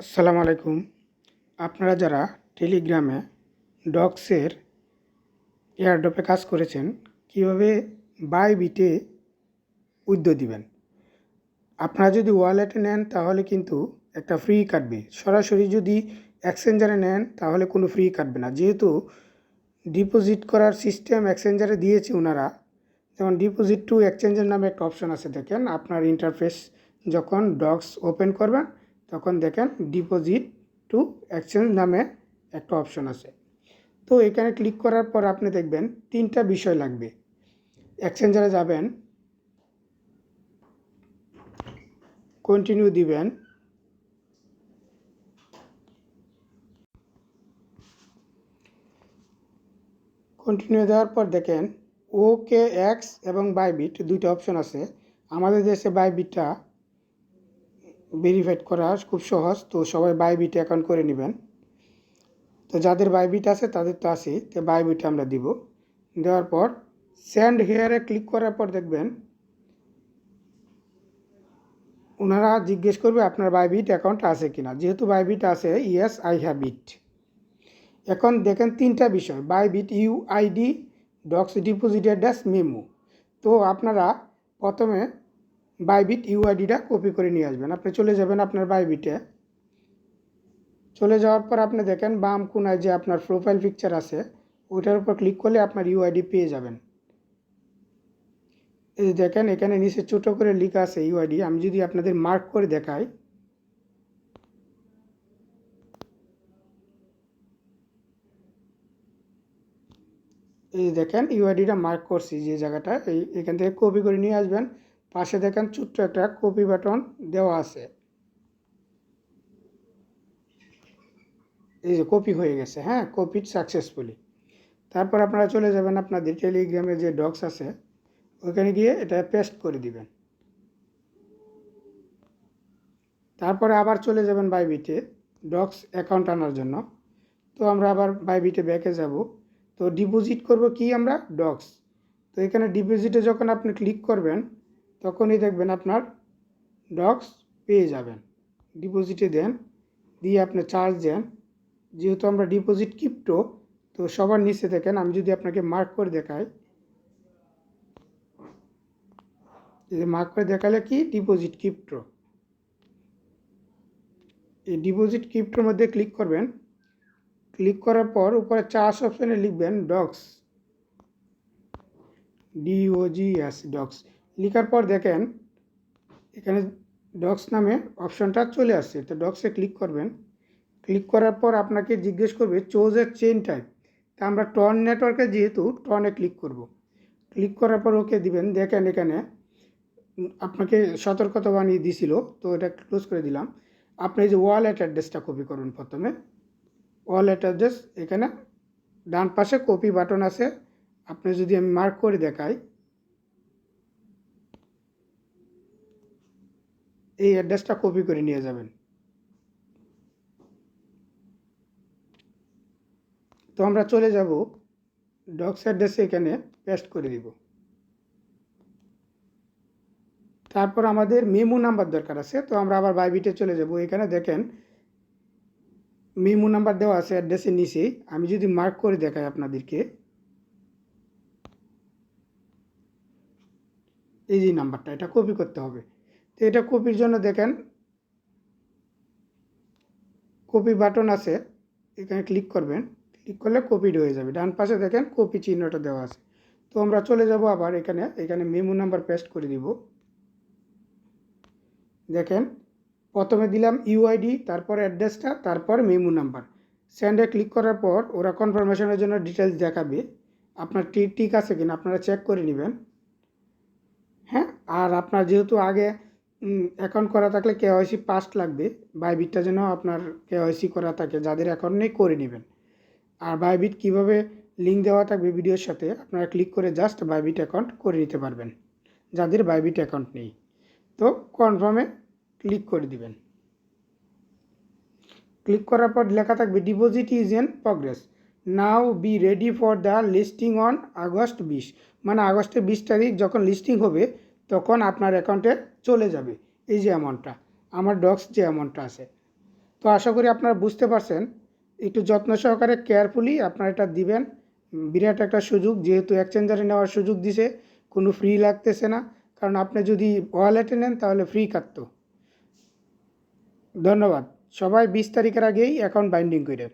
আসসালামু আলাইকুম। আপনারা যারা টেলিগ্রামে ডক্সের এয়ারড্রপে কাজ করেছেন, কিভাবে বাইবিটে উইথড্র দিবেন। আপনারা যদি ওয়ালেটে নেন তাহলে কিন্তু একটা ফ্রি কাটবে, সরাসরি যদি এক্সচেঞ্জারে নেন তাহলে কোনো ফ্রি কাটবে না। যেহেতু ডিপোজিট করার সিস্টেম এক্সচেঞ্জারে দিয়েছে ওনারা, যেমন ডিপোজিট টু এক্সচেঞ্জের নামে একটা অপশন আছে, দেখেন আপনার ইন্টারফেস যখন ডক্স ওপেন করবেন তখন দেখেন ডিপোজিট টু এক্সচেঞ্জ নামে একটা অপশন আছে। তো এখানে ক্লিক করার পর আপনি দেখবেন তিনটা বিষয় লাগবে। এক্সচেঞ্জারে যাবেন, কন্টিনিউ দিবেন, কন্টিনিউ দেওয়ার পর দেখেন OKX এবং বাইবিট দুইটা অপশন আছে। আমাদের দেশে বাইবিটটা ভেরিফাইড করা খুব সহজ, তো সবাই বাইবিটে অ্যাকাউন্ট করে নেবেন। তো যাদের বাইবিট আছে তাদের তো আছে, তো বাইবিটে আমরা দিব। দেওয়ার পর সেন্ড হেয়ারে ক্লিক করার পর দেখবেন ওনারা জিজ্ঞেস করবে আপনার বাইবিট অ্যাকাউন্ট আছে কিনা। যেহেতু বাইবিট আছে, ইয়েস আই হ্যাভ ইট। এখন দেখেন তিনটা বিষয়, Bybit UID, docs deposit address, memo. তো আপনারা প্রথমে বাইবিট ইউআইডিটা কপি করে নিয়ে আসবেন। আপনি চলে যাবেন আপনার বাইবিটে, চলে যাওয়ার পর আপনি দেখেন বাম কোনায় যে আপনার প্রোফাইল পিকচার আছে ওইটার উপর ক্লিক করলে আপনার ইউআইডি পেয়ে যাবেন। এই যে দেখেন এখানে নিচে ছোটো করে লেখা আছে ইউআইডি। আমি যদি আপনাদের মার্ক করে দেখাই, এই দেখেন ইউআইডিটা মার্ক করছি যে জায়গাটা, এখান থেকে কপি করে নিয়ে আসবেন। পাশে দেখেন ছোট্ট একটা কপি বাটন দেওয়া আছে, এই যে কপি হয়ে গেছে। হ্যাঁ, কপিড সাকসেসফুলি। তারপর আপনারা চলে যাবেন আপনাদের টেলিগ্রামে যে ডক্স আছে ওইখানে গিয়ে এটা পেস্ট করে দিবেন। তারপরে আবার চলে যাবেন বাইবিটে ডক্স অ্যাকাউন্ট আনার জন্য। তো আমরা আবার বাইবিটে ব্যাকে যাব। তো ডিপোজিট করব কি আমরা ডক্স। তো এখানে ডিপোজিটে যখন আপনি ক্লিক করবেন তখনই দেখবেন আপনার ডক্স পেয়ে যাবেন। ডিপোজিটে দেন, দিয়ে আপনি চার্জ দেন। যেহেতু আমরা ডিপোজিট ক্রিপ্টো, তো সবার নিচে দেখেন আমি যদি আপনাকে মার্ক করে দেখাই, এই মার্ক করে দেখালে কি ডিপোজিট ক্রিপ্টো। এই ডিপোজিট ক্রিপ্টোর মধ্যে ক্লিক করবেন। ক্লিক করার পর উপরে চার্জ অপশানে লিখবেন ডক্স, DOGS ডক্স। লেখার পর দেখেন এখানে ডক্স নামে অপশানটা চলে আসছে। তো ডক্সে ক্লিক করবেন। ক্লিক করার পর আপনাকে জিজ্ঞেস করবে চুজ এ চেইন টাইপ। তা আমরা টন নেটওয়ার্কে যেহেতু টনে ক্লিক করব। ক্লিক করার পর ওকে দিবেন। দেখেন এখানে আপনাকে সতর্কতা বানিয়ে দিছিল, তো এটা ক্লোজ করে দিলাম। আপনি এই যে ওয়ালেট অ্যাড্রেসটা কপি করুন প্রথমে। ওয়ালেট অ্যাড্রেস এখানে ডান পাশে কপি বাটন আছে। আপনি যদি আমি মার্ক করে দেখাই, এই অ্যাড্রেসটা কপি করে নিয়ে যাবেন। তো আমরা চলে যাব ডক্স অ্যাড্রেসে, এখানে পেস্ট করে দিব। তারপর আমাদের মেমো নাম্বার দরকার আছে, তো আমরা আবার বাইবিটে চলে যাব। এখানে দেখেন মেমো নাম্বার দেওয়া আছে অ্যাড্রেসের নিচে। আমি যদি মার্ক করে দেখাই আপনাদেরকে, এই যে নাম্বারটা, এটা কপি করতে হবে। তো এটা কপির জন্য দেখেন কপি বাটন আছে, এখানে ক্লিক করবেন। ক্লিক করলে কপিড হয়ে যাবে। ডান পাশে দেখেন কপি চিহ্নটা দেওয়া আছে। তো আমরা চলে যাব আবার এখানে মেমো নাম্বার পেস্ট করে দিব। দেখেন প্রথমে দিলাম ইউআইডি, তারপর অ্যাড্রেসটা, তারপর মেমো নাম্বার। সেন্ডে ক্লিক করার পর ওরা কনফার্মেশনের জন্য ডিটেলস দেখাবে। আপনার ঠিক আছে কিনা আপনারা চেক করে নেবেন। হ্যাঁ, আর আপনার যেহেতু আগে অ্যাকাউন্ট করা থাকলে কেওয়াইসি পাস্ট লাগবে। বাইবিটটা যেন আপনার কেওয়াইসি করা থাকে, যাদের অ্যাকাউন্ট নেই করে নেবেন। আর বাইবিট কীভাবে লিঙ্ক দেওয়া থাকবে ভিডিওর সাথে, আপনারা ক্লিক করে জাস্ট বাইবিট অ্যাকাউন্ট করে নিতে পারবেন যাদের বাইবিট অ্যাকাউন্ট নেই। তো কনফার্মে ক্লিক করে দিবেন। ক্লিক করার পর লেখা থাকবে deposit is in progress, now be ready for the listing on August 20। মানে আগস্টের 20 তারিখ যখন লিস্টিং হবে তখন আপনার অ্যাকাউন্টে চলে যাবে এই যে অ্যামাউন্টটা, আমার ডক্স যে অ্যামাউন্টটা আছে। তো আশা করি আপনারা বুঝতে পারছেন, একটু যত্ন সহকারে কেয়ারফুলি আপনারা এটা দিবেন। বিরাট একটা সুযোগ, যেহেতু এক্সচেঞ্জারে নেওয়ার সুযোগ দিছে, কোনো ফ্রি লাগতেছে না, কারণ আপনি যদি ওয়ালেটে নেন তাহলে ফ্রি কাটতো। ধন্যবাদ। সবাই 20 তারিখের আগেই অ্যাকাউন্ট বাইন্ডিং করেন।